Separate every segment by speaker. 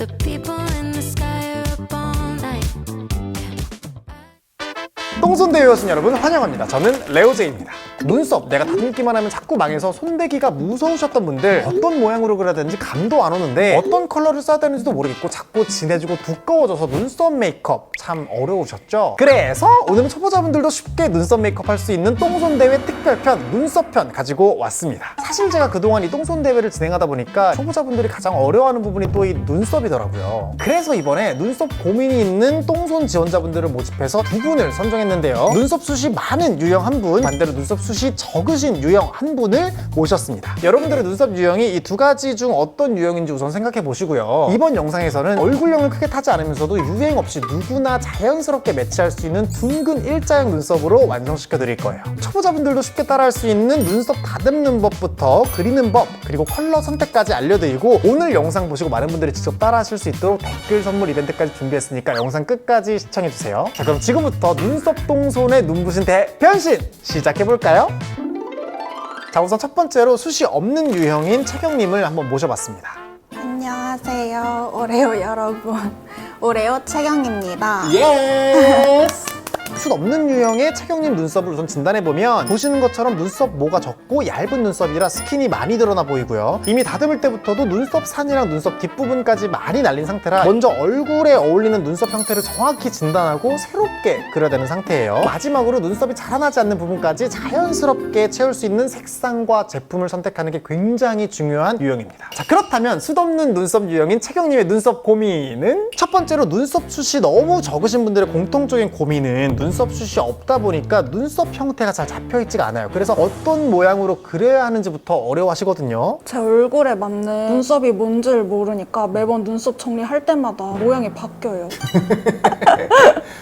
Speaker 1: The people in the sky are up all night.
Speaker 2: 똥손대회 여신 여러분 환영합니다. 저는 레오제입니다. 눈썹 내가 다듬기만 하면 자꾸 망해서 손대기가 무서우셨던 분들, 어떤 모양으로 그려야 되는지 감도 안 오는데 어떤 컬러를 써야 되는지도 모르겠고 자꾸 진해지고 두꺼워져서 눈썹 메이크업 참 어려우셨죠? 그래서 오늘은 초보자분들도 쉽게 눈썹 메이크업 할 수 있는 똥손대회 특별편 눈썹편 가지고 왔습니다. 사실 제가 그동안 이 똥손대회를 진행하다 보니까 초보자분들이 가장 어려워하는 부분이 또 이 눈썹이더라고요. 그래서 이번에 눈썹 고민이 있는 똥손 지원자분들을 모집해서 두 분을 선정했는데요. 눈썹 숱이 많은 유형 한 분, 반대로 눈썹 숱이 적으신 유형 한 분을 모셨습니다. 여러분들의 눈썹 유형이 이 두 가지 중 어떤 유형인지 우선 생각해 보시고요. 이번 영상에서는 얼굴형을 크게 타지 않으면서도 유행 없이 누구나 자연스럽게 매치할 수 있는 둥근 일자형 눈썹으로 완성시켜 드릴 거예요. 초보자분들도 쉽게 따라할 수 있는 눈썹 다듬는 법부터 그리는 법, 그리고 컬러 선택까지 알려드리고, 오늘 영상 보시고 많은 분들이 직접 따라 하실 수 있도록 댓글 선물 이벤트까지 준비했으니까 영상 끝까지 시청해주세요. 자, 그럼 지금부터 눈썹 똥손의 눈부신 대변신 시작해볼까요? 자, 우선 첫 번째로 숱이 없는 유형인 채경님을 한번 모셔봤습니다.
Speaker 3: 안녕하세요, 오레오 여러분. 오레오 채경입니다.
Speaker 2: 예스! 숱 없는 유형의 채경님 눈썹을 우선 진단해보면 보시는 것처럼 눈썹 모가 적고 얇은 눈썹이라 스킨이 많이 드러나 보이고요. 이미 다듬을 때부터도 눈썹 산이랑 눈썹 뒷부분까지 많이 날린 상태라 먼저 얼굴에 어울리는 눈썹 형태를 정확히 진단하고 새롭게 그려야 되는 상태예요. 마지막으로 눈썹이 자라나지 않는 부분까지 자연스럽게 채울 수 있는 색상과 제품을 선택하는 게 굉장히 중요한 유형입니다. 자, 그렇다면 숱 없는 눈썹 유형인 채경님의 눈썹 고민은? 첫 번째로 눈썹 숱이 너무 적으신 분들의 공통적인 고민은 눈썹 숱이 없다 보니까 눈썹 형태가 잘 잡혀있지가 않아요. 그래서 어떤 모양으로 그려야 하는지부터 어려워하시거든요.
Speaker 3: 제 얼굴에 맞는 눈썹이 뭔지를 모르니까 매번 눈썹 정리할 때마다 모양이 바뀌어요.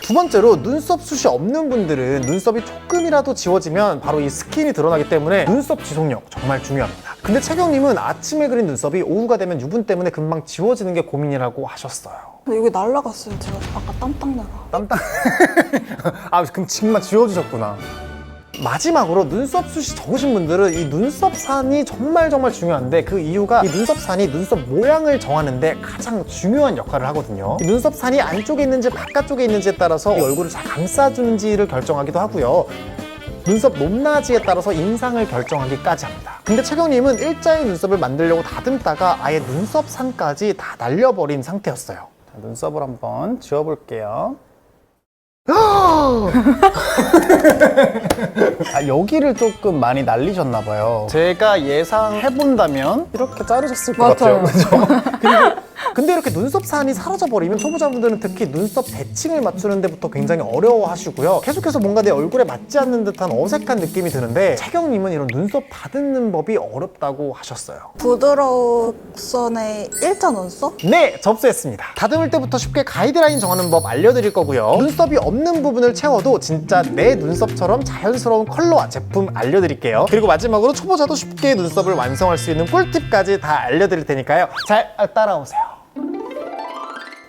Speaker 2: 두 번째로 눈썹 숱이 없는 분들은 눈썹이 조금이라도 지워지면 바로 이 스킨이 드러나기 때문에 눈썹 지속력 정말 중요합니다. 근데 채경님은 아침에 그린 눈썹이 오후가 되면 유분 때문에 금방 지워지는 게 고민이라고 하셨어요.
Speaker 3: 근데 여기 날라갔어요. 제가 아까 땀땅내가.
Speaker 2: 땀땅. 아, 그럼 지금만 지워주셨구나. 마지막으로 눈썹 숱이 적으신 분들은 이 눈썹 산이 정말 중요한데, 그 이유가 이 눈썹 산이 눈썹 모양을 정하는데 가장 중요한 역할을 하거든요. 이 눈썹 산이 안쪽에 있는지 바깥쪽에 있는지에 따라서 이 얼굴을 잘 감싸주는지를 결정하기도 하고요. 눈썹 높낮이에 따라서 인상을 결정하기까지 합니다. 근데 채경님은 일자의 눈썹을 만들려고 다듬다가 아예 눈썹 산까지 다 날려버린 상태였어요. 자, 눈썹을 한번 지워볼게요. 아, 여기를 조금 많이 날리셨나봐요. 제가 예상해본다면 이렇게 자르셨을 것 같아요. 그죠? 근데 이렇게 눈썹 산이 사라져버리면 초보자분들은 특히 눈썹 대칭을 맞추는 데부터 굉장히 어려워하시고요. 계속해서 뭔가 내 얼굴에 맞지 않는 듯한 어색한 느낌이 드는데, 채경님은 이런 눈썹 다듬는 법이 어렵다고 하셨어요.
Speaker 3: 부드러운선의 일자 눈썹?
Speaker 2: 네, 접수했습니다. 다듬을 때부터 쉽게 가이드라인 정하는 법 알려드릴 거고요. 눈썹이 없는 부분을 채워도 진짜 내 눈썹처럼 자연스러운 컬러와 제품 알려드릴게요. 그리고 마지막으로 초보자도 쉽게 눈썹을 완성할 수 있는 꿀팁까지 다 알려드릴 테니까요. 잘 따라오세요.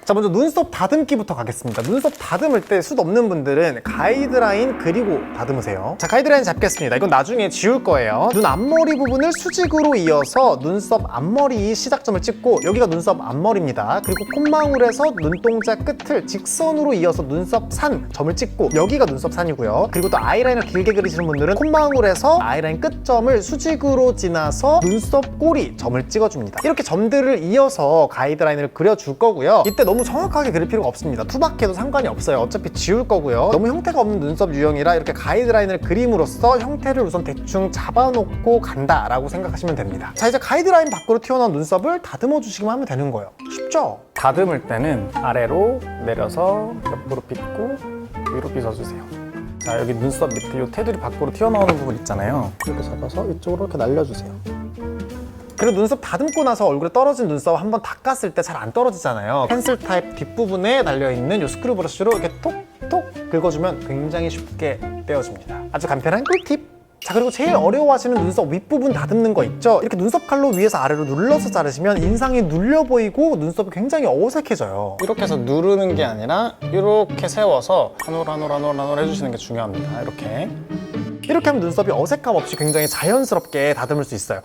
Speaker 2: 자, 먼저 눈썹 다듬기부터 가겠습니다. 눈썹 다듬을 때 숱 없는 분들은 가이드라인 그리고 다듬으세요. 자, 가이드라인 잡겠습니다. 이건 나중에 지울 거예요. 눈 앞머리 부분을 수직으로 이어서 눈썹 앞머리 시작점을 찍고, 여기가 눈썹 앞머리입니다. 그리고 콧망울에서 눈동자 끝을 직선으로 이어서 눈썹 산 점을 찍고, 여기가 눈썹 산이고요. 그리고 또 아이라인을 길게 그리시는 분들은 콧망울에서 아이라인 끝점을 수직으로 지나서 눈썹 꼬리 점을 찍어줍니다. 이렇게 점들을 이어서 가이드라인을 그려줄 거고요. 이때 너무 정확하게 그릴 필요가 없습니다. 투박해도 상관이 없어요. 어차피 지울 거고요. 너무 형태가 없는 눈썹 유형이라 이렇게 가이드라인을 그림으로써 형태를 우선 대충 잡아놓고 간다라고 생각하시면 됩니다. 자, 이제 가이드라인 밖으로 튀어나온 눈썹을 다듬어 주시기만 하면 되는 거예요. 쉽죠? 다듬을 때는 아래로 내려서 옆으로 빗고 위로 빗어주세요. 자, 여기 눈썹 밑에 이 테두리 밖으로 튀어나오는 부분 있잖아요. 이렇게 잡아서 이쪽으로 이렇게 날려주세요. 그리고 눈썹 다듬고 나서 얼굴에 떨어진 눈썹 한번 닦았을 때 잘 안 떨어지잖아요. 펜슬 타입 뒷부분에 달려있는 이 스크류 브러쉬로 이렇게 톡톡 긁어주면 굉장히 쉽게 떼어집니다. 아주 간편한 꿀팁! 자, 그리고 제일 어려워하시는 눈썹 윗부분 다듬는 거 있죠? 이렇게 눈썹 칼로 위에서 아래로 눌러서 자르시면 인상이 눌려 보이고 눈썹이 굉장히 어색해져요. 이렇게 해서 누르는 게 아니라 이렇게 세워서 한 올 한 올 한 올 한 올 해주시는 게 중요합니다. 이렇게 하면 눈썹이 어색함 없이 굉장히 자연스럽게 다듬을 수 있어요.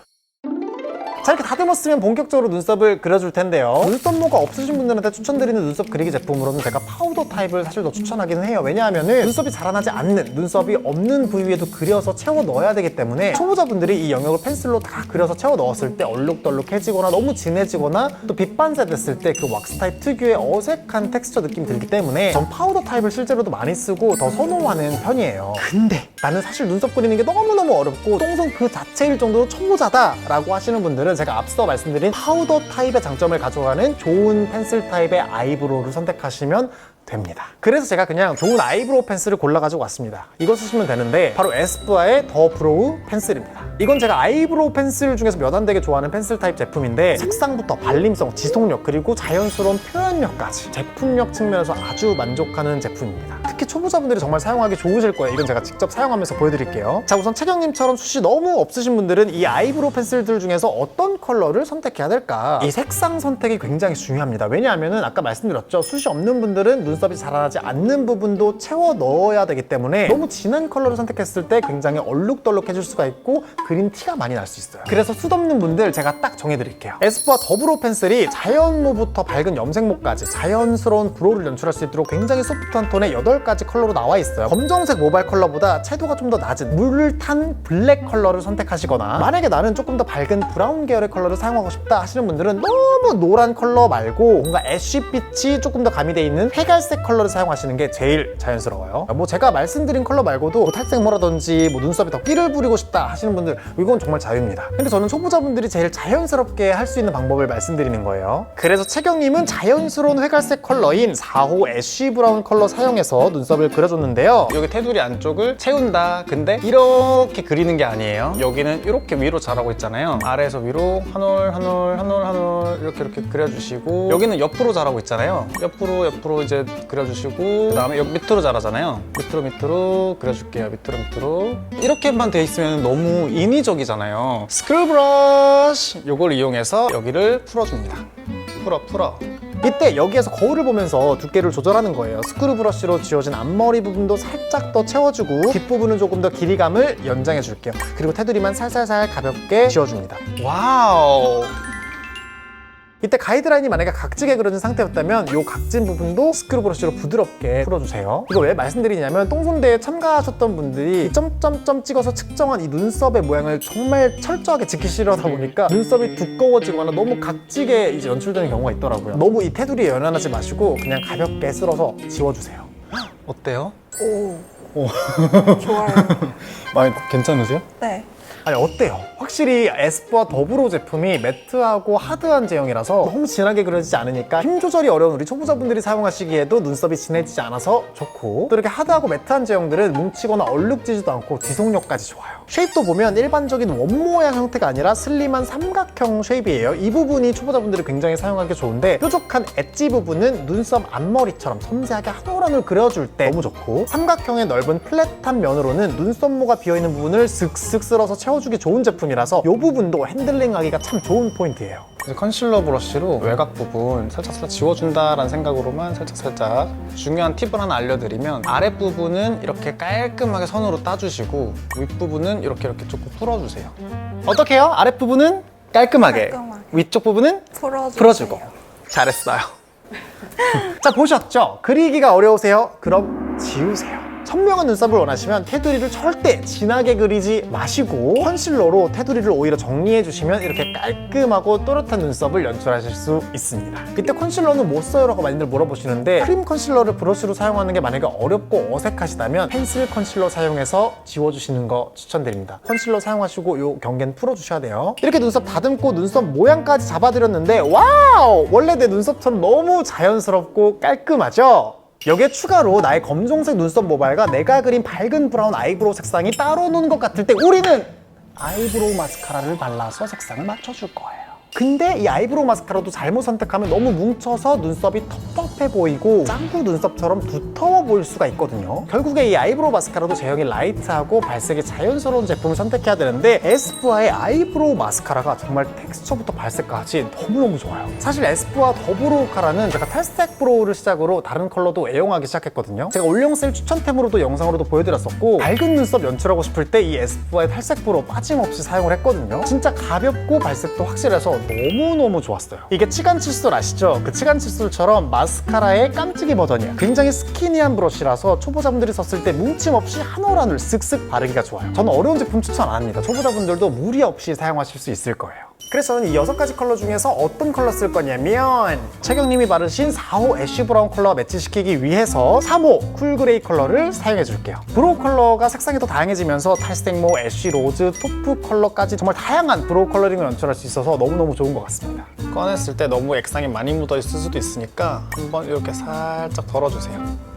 Speaker 2: 자, 이렇게 다듬었으면 본격적으로 눈썹을 그려줄 텐데요. 눈썹모가 없으신 분들한테 추천드리는 눈썹 그리기 제품으로는 제가 파우더 타입을 사실 더 추천하기는 해요. 왜냐하면은 눈썹이 자라나지 않는, 눈썹이 없는 부위에도 그려서 채워 넣어야 되기 때문에 초보자분들이 이 영역을 펜슬로 다 그려서 채워 넣었을 때 얼룩덜룩해지거나 너무 진해지거나 또 빛반사 됐을 때 그 왁스 타입 특유의 어색한 텍스처 느낌이 들기 때문에 전 파우더 타입을 실제로도 많이 쓰고 더 선호하는 편이에요. 근데 나는 사실 눈썹 그리는 게 너무너무 어렵고 똥손 그 자체일 정도로 초보자다 라고 하시는 분들은 제가 앞서 말씀드린 파우더 타입의 장점을 가져가는 좋은 펜슬 타입의 아이브로우를 선택하시면 됩니다. 그래서 제가 그냥 좋은 아이브로우 펜슬을 골라가지고 왔습니다. 이거 쓰시면 되는데 바로 에스쁘아의 더 브로우 펜슬입니다. 이건 제가 아이브로우 펜슬 중에서 몇 안 되게 좋아하는 펜슬 타입 제품인데 색상부터 발림성, 지속력, 그리고 자연스러운 표현력까지 제품력 측면에서 아주 만족하는 제품입니다. 특히 초보자분들이 정말 사용하기 좋으실 거예요. 이건 제가 직접 사용하면서 보여드릴게요. 자, 우선 채경님처럼 숱이 너무 없으신 분들은 이 아이브로우 펜슬들 중에서 어떤 컬러를 선택해야 될까? 이 색상 선택이 굉장히 중요합니다. 왜냐하면 아까 말씀드렸죠. 숱이 없는 분들은 눈썹이 자라나지 않는 부분도 채워 넣어야 되기 때문에 너무 진한 컬러를 선택했을 때 굉장히 얼룩덜룩해질 수가 있고 그린 티가 많이 날 수 있어요. 그래서 숱 없는 분들 제가 딱 정해드릴게요. 에스쁘아 더 브로우 펜슬이 자연모부터 밝은 염색모까지 자연스러운 브로우를 연출할 수 있도록 굉장히 소프트한 톤의 8가지 컬러로 나와 있어요. 검정색 모발 컬러보다 채도가 좀 더 낮은 물을 탄 블랙 컬러를 선택하시거나 만약에 나는 조금 더 밝은 브라운 계열의 컬러를 사용하고 싶다 하시는 분들은 너무 노란 컬러 말고 뭔가 애쉬빛이 조금 더 가미되어 있는 회갈색 컬러를 사용하시는 게 제일 자연스러워요. 뭐 제가 말씀드린 컬러 말고도 뭐 탈색모라든지 뭐 눈썹에 더 끼를 부리고 싶다 하시는 분들 이건 정말 자유입니다. 근데 저는 초보자분들이 제일 자연스럽게 할 수 있는 방법을 말씀드리는 거예요. 그래서 채경님은 자연스러운 회갈색 컬러인 4호 애쉬 브라운 컬러 사용해서 눈썹을 그려줬는데요. 여기 테두리 안쪽을 채운다. 근데 이렇게 그리는 게 아니에요. 여기는 이렇게 위로 자라고 있잖아요. 아래에서 위로 한 올 한 올 한 올 한 올 이렇게 그려주시고 여기는 옆으로 자라고 있잖아요. 옆으로 이제 그려주시고 그 다음에 여기 밑으로 자라잖아요. 밑으로 그려줄게요. 밑으로 이렇게만 돼 있으면 너무 인위적이잖아요. 스크류 브러쉬 요걸 이용해서 여기를 풀어줍니다. 풀어 이때 여기에서 거울을 보면서 두께를 조절하는 거예요. 스크류 브러쉬로 지워진 앞머리 부분도 살짝 더 채워주고 뒷부분은 조금 더 길이감을 연장해 줄게요. 그리고 테두리만 살살살 가볍게 지워줍니다. 와우! 이때 가이드라인이 만약에 각지게 그려진 상태였다면 이 각진 부분도 스크류 브러쉬로 부드럽게 풀어주세요. 이거 왜 말씀드리냐면 똥손대에 참가하셨던 분들이 점점점 찍어서 측정한 이 눈썹의 모양을 정말 철저하게 지키시려다 보니까 눈썹이 두꺼워지거나 너무 각지게 이제 연출되는 경우가 있더라고요. 너무 이 테두리에 연연하지 마시고 그냥 가볍게 쓸어서 지워주세요. 어때요?
Speaker 3: 오. 좋아요.
Speaker 2: 많이 괜찮으세요?
Speaker 3: 네.
Speaker 2: 아니 어때요? 확실히 에스쁘아 더 브로우 제품이 매트하고 하드한 제형이라서 너무 진하게 그려지지 않으니까 힘 조절이 어려운 우리 초보자분들이 사용하시기에도 눈썹이 진해지지 않아서 좋고 또 이렇게 하드하고 매트한 제형들은 뭉치거나 얼룩지지도 않고 지속력까지 좋아요. 쉐입도 보면 일반적인 원 모양 형태가 아니라 슬림한 삼각형 쉐입이에요. 이 부분이 초보자분들이 굉장히 사용하기 좋은데 뾰족한 엣지 부분은 눈썹 앞머리처럼 섬세하게 한 올 한 올 그려줄 때 너무 좋고 삼각형의 넓은 플랫한 면으로는 눈썹모가 비어있는 부분을 슥슥 쓸어서 채워주기 좋은 제품이라서 이 부분도 핸들링하기가 참 좋은 포인트예요. 이제 컨실러 브러쉬로 외곽 부분 살짝 지워준다라는 생각으로만 살짝 중요한 팁을 하나 알려드리면 아랫부분은 이렇게 깔끔하게 선으로 따주시고 윗부분은 이렇게 조금 풀어주세요. 어떻게요? 아랫부분은 깔끔하게. 위쪽 부분은 풀어주고. 잘했어요. 자, 보셨죠? 그리기가 어려우세요? 그럼 지우세요. 선명한 눈썹을 원하시면 테두리를 절대 진하게 그리지 마시고 컨실러로 테두리를 오히려 정리해 주시면 이렇게 깔끔하고 또렷한 눈썹을 연출하실 수 있습니다. 이때 컨실러는 못 써요? 라고 많이들 물어보시는데 크림 컨실러를 브러쉬로 사용하는 게 만약에 어렵고 어색하시다면 펜슬 컨실러 사용해서 지워주시는 거 추천드립니다. 컨실러 사용하시고 이 경계는 풀어주셔야 돼요. 이렇게 눈썹 다듬고 눈썹 모양까지 잡아드렸는데 와우! 원래 내 눈썹처럼 너무 자연스럽고 깔끔하죠? 여기에 추가로 나의 검정색 눈썹 모발과 내가 그린 밝은 브라운 아이브로우 색상이 따로 노는 것 같을 때 우리는 아이브로우 마스카라를 발라서 색상을 맞춰줄 거예요. 근데 이 아이브로우 마스카라도 잘못 선택하면 너무 뭉쳐서 눈썹이 텁텁해 보이고 짱구 눈썹처럼 두터워 보일 수가 있거든요. 결국에 이 아이브로우 마스카라도 제형이 라이트하고 발색이 자연스러운 제품을 선택해야 되는데 에스쁘아의 아이브로우 마스카라가 정말 텍스처부터 발색까지 너무너무 좋아요. 사실 에스쁘아 더 브로우카라는 제가 탈색 브로우를 시작으로 다른 컬러도 애용하기 시작했거든요. 제가 올영셀 추천템으로도 영상으로도 보여드렸었고 밝은 눈썹 연출하고 싶을 때 이 에스쁘아의 탈색 브로우 빠짐없이 사용을 했거든요. 진짜 가볍고 발색도 확실해서 너무너무 좋았어요. 이게 치간 칫솔 아시죠? 그 치간 칫솔처럼 마스카라의 깜찍이 버전이에요. 굉장히 스키니한 브러쉬라서 초보자분들이 썼을 때 뭉침 없이 한 올 한 올 쓱쓱 바르기가 좋아요. 저는 어려운 제품 추천 안 합니다. 초보자분들도 무리 없이 사용하실 수 있을 거예요. 그래서 저는 이 6가지 컬러 중에서 어떤 컬러 쓸 거냐면 채경님이 바르신 4호 애쉬 브라운 컬러와 매치시키기 위해서 3호 쿨 그레이 컬러를 사용해 줄게요. 브로우 컬러가 색상이 더 다양해지면서 탈색모, 애쉬 로즈, 토프 컬러까지 정말 다양한 브로우 컬러링을 연출할 수 있어서 너무너무 좋은 것 같습니다. 꺼냈을 때 너무 액상이 많이 묻어 있을 수도 있으니까 한번 이렇게 살짝 덜어주세요.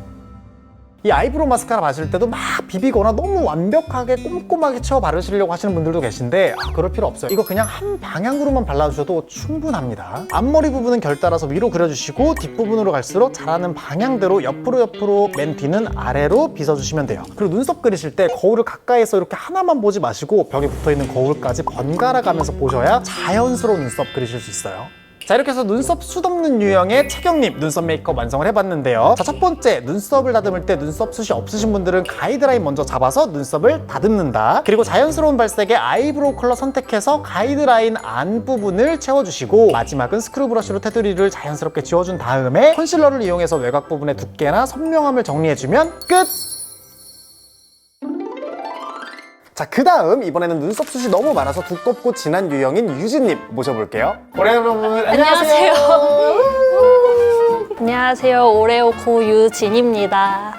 Speaker 2: 이 아이브로우 마스카라 바르실 때도 막 비비거나 너무 완벽하게 꼼꼼하게 채워 바르시려고 하시는 분들도 계신데 그럴 필요 없어요. 이거 그냥 한 방향으로만 발라주셔도 충분합니다. 앞머리 부분은 결 따라서 위로 그려주시고 뒷부분으로 갈수록 잘하는 방향대로 옆으로 맨 뒤는 아래로 빗어주시면 돼요. 그리고 눈썹 그리실 때 거울을 가까이서 이렇게 하나만 보지 마시고 벽에 붙어있는 거울까지 번갈아 가면서 보셔야 자연스러운 눈썹 그리실 수 있어요. 자, 이렇게 해서 눈썹 숱 없는 유형의 채경님 눈썹 메이크업 완성을 해봤는데요. 자, 첫 번째, 눈썹을 다듬을 때 눈썹 숱이 없으신 분들은 가이드라인 먼저 잡아서 눈썹을 다듬는다. 그리고 자연스러운 발색의 아이브로우 컬러 선택해서 가이드라인 안 부분을 채워주시고 마지막은 스크류 브러쉬로 테두리를 자연스럽게 지워준 다음에 컨실러를 이용해서 외곽 부분의 두께나 선명함을 정리해주면 끝! 자, 그 다음 이번에는 눈썹 숱이 너무 많아서 두껍고 진한 유형인 유진님 모셔볼게요. 오레오 여러분 안녕하세요.
Speaker 4: 안녕하세요. 오레오 고유진입니다.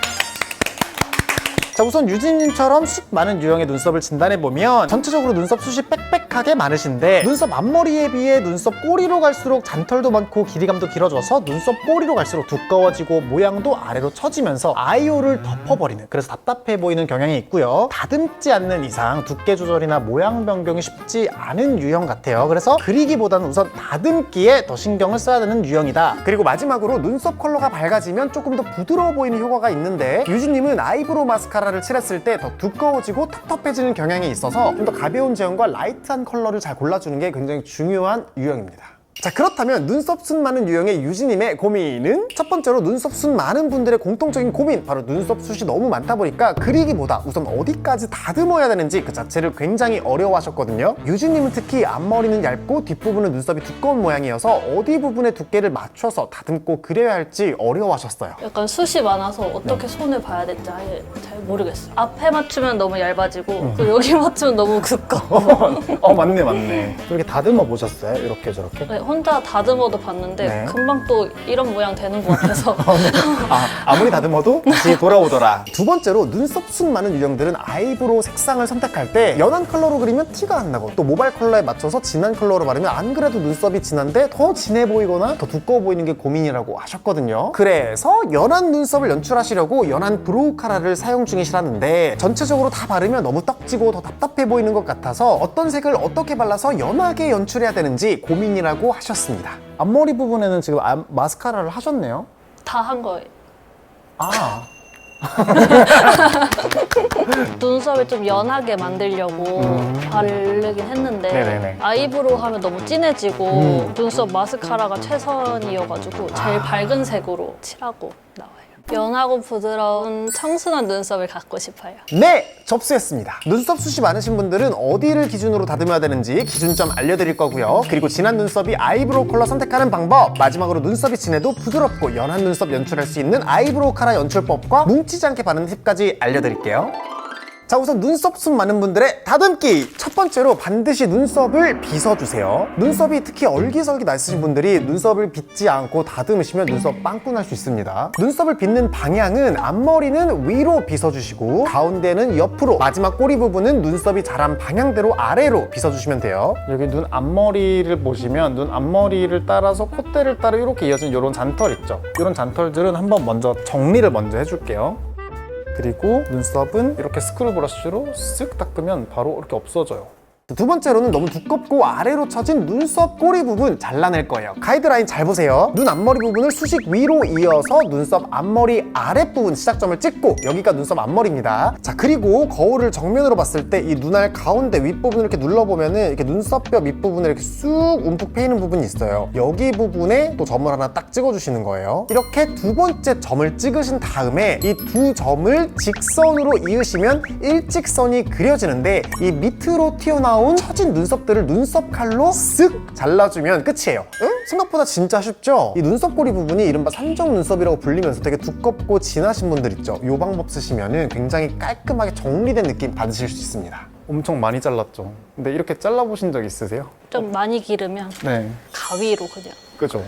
Speaker 2: 자, 우선 유진님처럼 숱 많은 유형의 눈썹을 진단해보면 전체적으로 눈썹 숱이 빽빽하게 많으신데 눈썹 앞머리에 비해 눈썹 꼬리로 갈수록 잔털도 많고 길이감도 길어져서 눈썹 꼬리로 갈수록 두꺼워지고 모양도 아래로 처지면서 아이홀을 덮어버리는, 그래서 답답해 보이는 경향이 있고요. 다듬지 않는 이상 두께 조절이나 모양 변경이 쉽지 않은 유형 같아요. 그래서 그리기보다는 우선 다듬기에 더 신경을 써야 되는 유형이다. 그리고 마지막으로 눈썹 컬러가 밝아지면 조금 더 부드러워 보이는 효과가 있는데 유진님은 아이브로우 마스카라 를 칠했을 때 더 두꺼워지고 텁텁해지는 경향이 있어서 좀 더 가벼운 제형과 라이트한 컬러를 잘 골라주는 게 굉장히 중요한 유형입니다. 자, 그렇다면 눈썹 숱 많은 유형의 유진님의 고민은 첫 번째로 눈썹 숱 많은 분들의 공통적인 고민, 바로 눈썹 숱이 너무 많다 보니까 그리기보다 우선 어디까지 다듬어야 되는지 그 자체를 굉장히 어려워하셨거든요. 유진님은 특히 앞머리는 얇고 뒷부분은 눈썹이 두꺼운 모양이어서 어디 부분의 두께를 맞춰서 다듬고 그려야 할지 어려워하셨어요.
Speaker 4: 약간 숱이 많아서 어떻게 손을 봐야 될지 아예 잘 모르겠어요. 앞에 맞추면 너무 얇아지고 또 여기 맞추면 너무 두꺼워.
Speaker 2: 맞네. 이렇게 다듬어 보셨어요? 이렇게 저렇게?
Speaker 4: 네, 혼자 다듬어도 봤는데
Speaker 2: 네.
Speaker 4: 금방 또 이런 모양 되는 것 같아서
Speaker 2: 아무리 다듬어도 다시 돌아오더라. 두 번째로 눈썹 숱 많은 유형들은 아이브로우 색상을 선택할 때 연한 컬러로 그리면 티가 안 나고 또 모발 컬러에 맞춰서 진한 컬러로 바르면 안 그래도 눈썹이 진한데 더 진해 보이거나 더 두꺼워 보이는 게 고민이라고 하셨거든요. 그래서 연한 눈썹을 연출하시려고 연한 브로우 카라를 사용 중이시라는데 전체적으로 다 바르면 너무 떡지고 더 답답해 보이는 것 같아서 어떤 색을 어떻게 발라서 연하게 연출해야 되는지 고민이라고 하셨습니다. 앞머리 부분에는 지금 마스카라를 하셨네요.
Speaker 4: 다 한 거예요.
Speaker 2: 아,
Speaker 4: 눈썹을 좀 연하게 만들려고 바르긴 했는데
Speaker 2: 네네네.
Speaker 4: 아이브로우 하면 너무 진해지고 눈썹 마스카라가 최선이어가지고 제일 밝은 색으로 칠하고 나와요. 연하고 부드러운 청순한 눈썹을 갖고 싶어요.
Speaker 2: 네! 접수했습니다. 눈썹 숱이 많으신 분들은 어디를 기준으로 다듬어야 되는지 기준점 알려드릴 거고요. 그리고 진한 눈썹이 아이브로우 컬러 선택하는 방법, 마지막으로 눈썹이 진해도 부드럽고 연한 눈썹 연출할 수 있는 아이브로우 카라 연출법과 뭉치지 않게 바르는 팁까지 알려드릴게요. 자, 우선 눈썹 숱 많은 분들의 다듬기! 첫 번째로 반드시 눈썹을 빗어주세요. 눈썹이 특히 얼기설기 나 있으신 분들이 눈썹을 빗지 않고 다듬으시면 눈썹 빵꾸 날 수 있습니다. 눈썹을 빗는 방향은 앞머리는 위로 빗어주시고 가운데는 옆으로, 마지막 꼬리 부분은 눈썹이 자란 방향대로 아래로 빗어주시면 돼요. 여기 눈 앞머리를 보시면 눈 앞머리를 따라서 콧대를 따라 이렇게 이어진 이런 잔털 있죠? 이런 잔털들은 한번 먼저 정리를 먼저 해줄게요. 그리고 눈썹은 이렇게 스크류 브러쉬로 쓱 닦으면 바로 이렇게 없어져요. 두 번째로는 너무 두껍고 아래로 처진 눈썹 꼬리 부분 잘라낼 거예요. 가이드라인 잘 보세요. 눈 앞머리 부분을 수직 위로 이어서 눈썹 앞머리 아랫부분 시작점을 찍고 여기가 눈썹 앞머리입니다. 자, 그리고 거울을 정면으로 봤을 때 이 눈알 가운데 윗부분을 이렇게 눌러보면은 이렇게 눈썹뼈 밑부분에 이렇게 쑥 움푹 패이는 부분이 있어요. 여기 부분에 또 점을 하나 딱 찍어주시는 거예요. 이렇게 두 번째 점을 찍으신 다음에 이 두 점을 직선으로 이으시면 일직선이 그려지는데 이 밑으로 튀어나온 처진 눈썹들을 눈썹 칼로 쓱 잘라주면 끝이에요. 응? 생각보다 진짜 쉽죠? 이 눈썹꼬리 부분이 이른바 산적 눈썹이라고 불리면서 되게 두껍고 진하신 분들 있죠? 이 방법 쓰시면은 굉장히 깔끔하게 정리된 느낌 받으실 수 있습니다.
Speaker 5: 엄청 많이 잘랐죠. 근데 이렇게 잘라보신 적 있으세요?
Speaker 4: 좀 많이 기르면
Speaker 5: 네.
Speaker 4: 가위로 그냥.
Speaker 5: 그죠?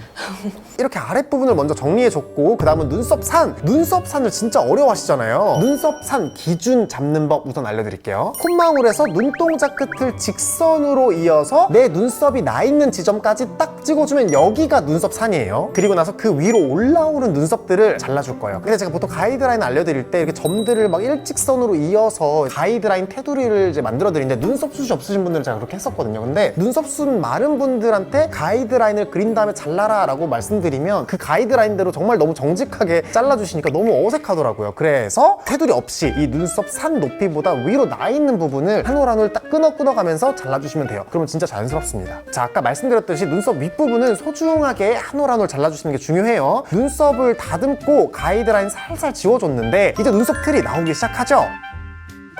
Speaker 2: 이렇게 아랫부분을 먼저 정리해줬고 그 다음은 눈썹산! 눈썹산을 진짜 어려워하시잖아요. 눈썹산 기준 잡는 법 우선 알려드릴게요. 콧망울에서 눈동자 끝을 직선으로 이어서 내 눈썹이 나 있는 지점까지 딱 찍어주면 여기가 눈썹산이에요. 그리고 나서 그 위로 올라오는 눈썹들을 잘라줄 거예요. 근데 제가 보통 가이드라인 알려드릴 때 이렇게 점들을 막 일직선으로 이어서 가이드라인 테두리를 이제 만들어드리는데 눈썹숱이 없으신 분들은 제가 그렇게 했었거든요. 근데 눈썹숱 많은 분들한테 가이드라인을 그린 다음에 잘라라 라고 말씀드리면 그 가이드라인대로 정말 너무 정직하게 잘라주시니까 너무 어색하더라고요. 그래서 테두리 없이 이 눈썹 산 높이보다 위로 나 있는 부분을 한 올 한 올 딱 끊어가면서 잘라주시면 돼요. 그러면 진짜 자연스럽습니다. 자, 아까 말씀드렸듯이 눈썹 윗부분은 소중하게 한 올 한 올 잘라주시는 게 중요해요. 눈썹을 다듬고 가이드라인 살살 지워줬는데 이제 눈썹 틀이 나오기 시작하죠?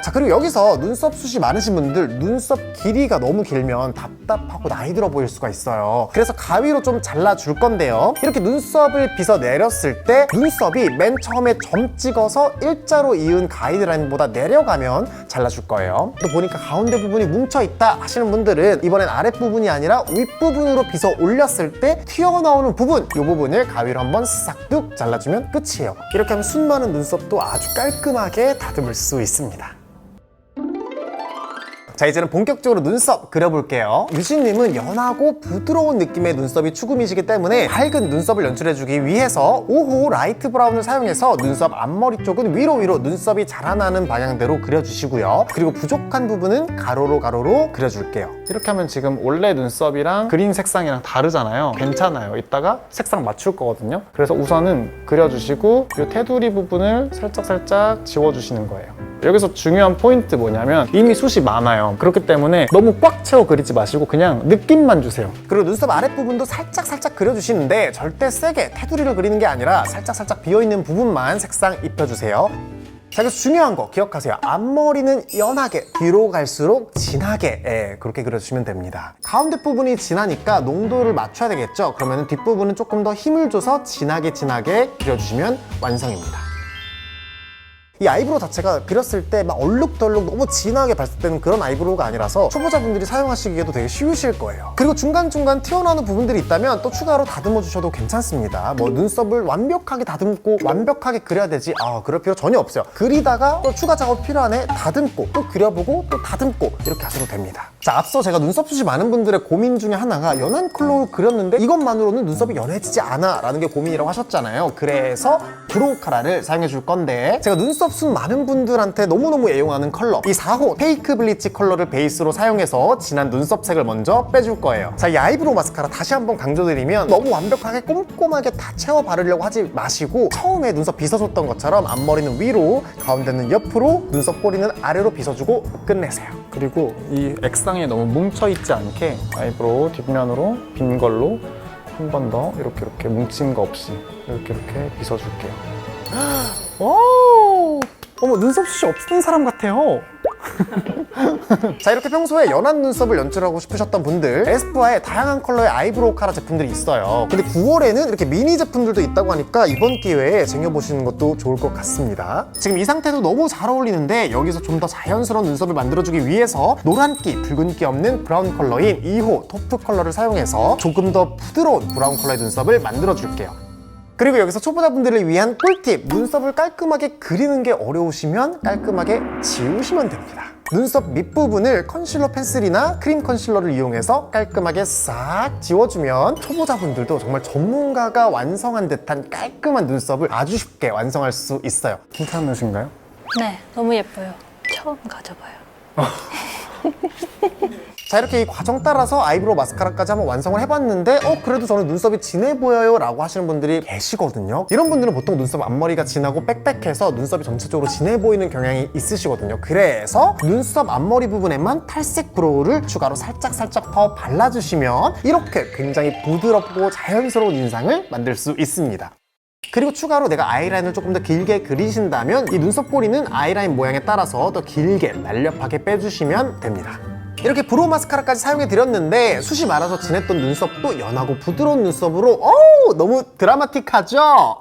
Speaker 2: 자, 그리고 여기서 눈썹 숱이 많으신 분들 눈썹 길이가 너무 길면 답답하고 나이 들어 보일 수가 있어요. 그래서 가위로 좀 잘라줄 건데요. 이렇게 눈썹을 빗어 내렸을 때 눈썹이 맨 처음에 점 찍어서 일자로 이은 가이드라인보다 내려가면 잘라줄 거예요. 또 보니까 가운데 부분이 뭉쳐있다 하시는 분들은 이번엔 아랫부분이 아니라 윗부분으로 빗어 올렸을 때 튀어나오는 부분, 이 부분을 가위로 한번 싹둑 잘라주면 끝이에요. 이렇게 하면 숱 많은 눈썹도 아주 깔끔하게 다듬을 수 있습니다. 자, 이제는 본격적으로 눈썹 그려볼게요. 유진님은 연하고 부드러운 느낌의 눈썹이 추구미시기 때문에 밝은 눈썹을 연출해주기 위해서 5호 라이트 브라운을 사용해서 눈썹 앞머리 쪽은 위로 눈썹이 자라나는 방향대로 그려주시고요. 그리고 부족한 부분은 가로로 그려줄게요.
Speaker 5: 이렇게 하면 지금 원래 눈썹이랑 그린 색상이랑 다르잖아요. 괜찮아요. 이따가 색상 맞출 거거든요. 그래서 우선은 그려주시고 이 테두리 부분을 살짝 지워주시는 거예요. 여기서 중요한 포인트 뭐냐면 이미 숱이 많아요. 그렇기 때문에 너무 꽉 채워 그리지 마시고 그냥 느낌만 주세요.
Speaker 2: 그리고 눈썹 아랫부분도 살짝 그려주시는데 절대 세게 테두리를 그리는 게 아니라 살짝 비어있는 부분만 색상 입혀주세요. 자, 그래서 중요한 거 기억하세요. 앞머리는 연하게, 뒤로 갈수록 진하게 그렇게 그려주시면 됩니다. 가운데 부분이 진하니까 농도를 맞춰야 되겠죠? 그러면 뒷부분은 조금 더 힘을 줘서 진하게 그려주시면 완성입니다. 이 아이브로우 자체가 그렸을 때 막 얼룩덜룩 너무 진하게 발색되는 그런 아이브로우가 아니라서 초보자분들이 사용하시기에도 되게 쉬우실 거예요. 그리고 중간중간 튀어나오는 부분들이 있다면 또 추가로 다듬어 주셔도 괜찮습니다. 뭐 눈썹을 완벽하게 다듬고 완벽하게 그려야 되지 그럴 필요 전혀 없어요. 그리다가 또 추가 작업 필요하네 다듬고 또 그려보고 또 다듬고 이렇게 하셔도 됩니다. 자, 앞서 제가 눈썹 숱이 많은 분들의 고민 중에 하나가 연한 컬러로 그렸는데 이것만으로는 눈썹이 연해지지 않아 라는 게 고민이라고 하셨잖아요. 그래서 브로우 카라를 사용해 줄 건데 제가 눈썹 숱 많은 분들한테 너무너무 애용하는 컬러 이 4호 페이크 블리치 컬러를 베이스로 사용해서 진한 눈썹색을 먼저 빼줄 거예요. 자, 이 아이브로우 마스카라 다시 한번 강조드리면 너무 완벽하게 꼼꼼하게 다 채워 바르려고 하지 마시고 처음에 눈썹 빗어줬던 것처럼 앞머리는 위로, 가운데는 옆으로, 눈썹 꼬리는 아래로 빗어주고 끝내세요.
Speaker 5: 그리고 이 액상에 너무 뭉쳐있지 않게 아이브로우 뒷면으로 빈 걸로 한 번 더 이렇게 뭉친 거 없이 이렇게 빗어줄게요.
Speaker 2: 오! 어머, 눈썹 숱이 없는 사람 같아요. 자, 이렇게 평소에 연한 눈썹을 연출하고 싶으셨던 분들 에스쁘아에 다양한 컬러의 아이브로우 카라 제품들이 있어요. 근데 9월에는 이렇게 미니 제품들도 있다고 하니까 이번 기회에 쟁여보시는 것도 좋을 것 같습니다. 지금 이 상태도 너무 잘 어울리는데 여기서 좀 더 자연스러운 눈썹을 만들어주기 위해서 노란기, 붉은기 없는 브라운 컬러인 2호 토프 컬러를 사용해서 조금 더 부드러운 브라운 컬러의 눈썹을 만들어줄게요. 그리고 여기서 초보자분들을 위한 꿀팁! 눈썹을 깔끔하게 그리는 게 어려우시면 깔끔하게 지우시면 됩니다. 눈썹 밑부분을 컨실러 펜슬이나 크림 컨실러를 이용해서 깔끔하게 싹 지워주면 초보자분들도 정말 전문가가 완성한 듯한 깔끔한 눈썹을 아주 쉽게 완성할 수 있어요.
Speaker 5: 괜찮으신가요?
Speaker 4: 네, 너무 예뻐요. 처음 가져봐요.
Speaker 2: 자, 이렇게 이 과정 따라서 아이브로우 마스카라까지 한번 완성을 해봤는데 그래도 저는 눈썹이 진해 보여요 라고 하시는 분들이 계시거든요. 이런 분들은 보통 눈썹 앞머리가 진하고 빽빽해서 눈썹이 전체적으로 진해 보이는 경향이 있으시거든요. 그래서 눈썹 앞머리 부분에만 탈색 브로우를 추가로 살짝 더 발라주시면 이렇게 굉장히 부드럽고 자연스러운 인상을 만들 수 있습니다. 그리고 추가로 내가 아이라인을 조금 더 길게 그리신다면 이 눈썹 꼬리는 아이라인 모양에 따라서 더 길게 날렵하게 빼주시면 됩니다. 이렇게 브로우 마스카라까지 사용해 드렸는데 숱이 많아서 진했던 눈썹도 연하고 부드러운 눈썹으로 너무 드라마틱하죠?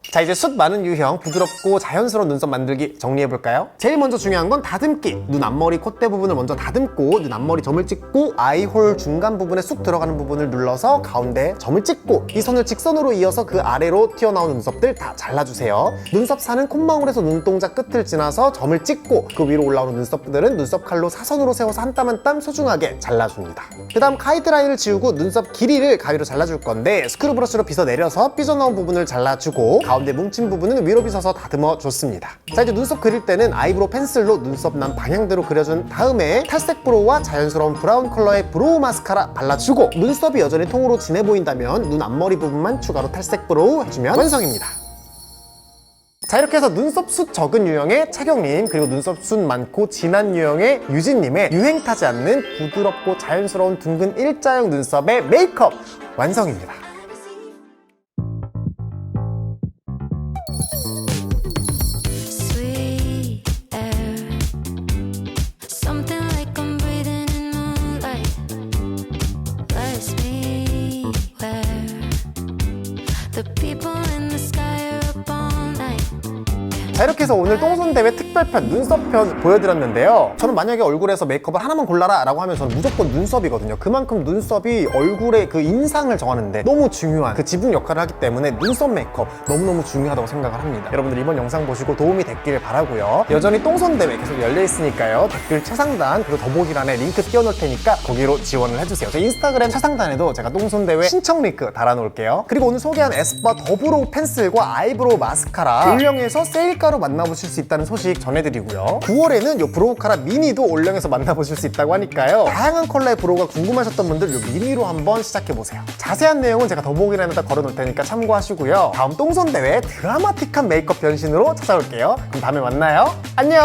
Speaker 2: 자, 이제 숱 많은 유형 부드럽고 자연스러운 눈썹 만들기 정리해볼까요? 제일 먼저 중요한 건 다듬기. 눈 앞머리 콧대 부분을 먼저 다듬고 눈 앞머리 점을 찍고 아이홀 중간 부분에 쑥 들어가는 부분을 눌러서 가운데 점을 찍고 이 선을 직선으로 이어서 그 아래로 튀어나온 눈썹들 다 잘라주세요. 눈썹 사는 콧망울에서 눈동자 끝을 지나서 점을 찍고 그 위로 올라오는 눈썹들은 눈썹 칼로 사선으로 세워서 한 땀 한 땀 소중하게 잘라줍니다. 그 다음 가이드라인을 지우고 눈썹 길이를 가위로 잘라줄 건데 스크류 브러쉬로 빗어 내려서 삐져나온 부분을 잘라주고 가운데 뭉친 부분은 위로 빗어서 다듬어 줬습니다. 자, 이제 눈썹 그릴 때는 아이브로우 펜슬로 눈썹 난 방향대로 그려준 다음에 탈색 브로우와 자연스러운 브라운 컬러의 브로우 마스카라 발라주고 눈썹이 여전히 통으로 진해 보인다면 눈 앞머리 부분만 추가로 탈색 브로우 해주면 완성입니다. 자, 이렇게 해서 눈썹 숱 적은 유형의 차경님, 그리고 눈썹 숱 많고 진한 유형의 유진님의 유행 타지 않는 부드럽고 자연스러운 둥근 일자형 눈썹의 메이크업 완성입니다.
Speaker 1: Sweet air, something like I'm breathing in moonlight. Bless me where the people in the sky are up all night.
Speaker 2: 자, 이렇게 해서 오늘 똥손대회 특별편 눈썹편 보여드렸는데요. 저는 만약에 얼굴에서 메이크업을 하나만 골라라 라고 하면 저는 무조건 눈썹이거든요. 그만큼 눈썹이 얼굴의 그 인상을 정하는데 너무 중요한 그 지붕 역할을 하기 때문에 눈썹 메이크업 너무너무 중요하다고 생각을 합니다. 여러분들 이번 영상 보시고 도움이 됐기를 바라고요. 여전히 똥손대회 계속 열려있으니까요. 댓글 최상단 그리고 더보기란에 링크 띄워놓을 테니까 거기로 지원을 해주세요. 제 인스타그램 최상단에도 제가 똥손대회 신청 링크 달아놓을게요. 그리고 오늘 소개한 에스쁘아 더브로우 펜슬과 아이브로우 마스카라 올영에서 세일가로 만나보실 수 있다는 소식 전해드리고요. 9월에는 요 브로우 카라 미니도 올영에서 만나보실 수 있다고 하니까요. 다양한 컬러의 브로우가 궁금하셨던 분들 요 미니로 한번 시작해보세요. 자세한 내용은 제가 더보기란에다 걸어놓을 테니까 참고하시고요. 다음 똥손대회 드라마틱한 메이크업 변신으로 찾아올게요. 그럼 다음에 만나요. 안녕.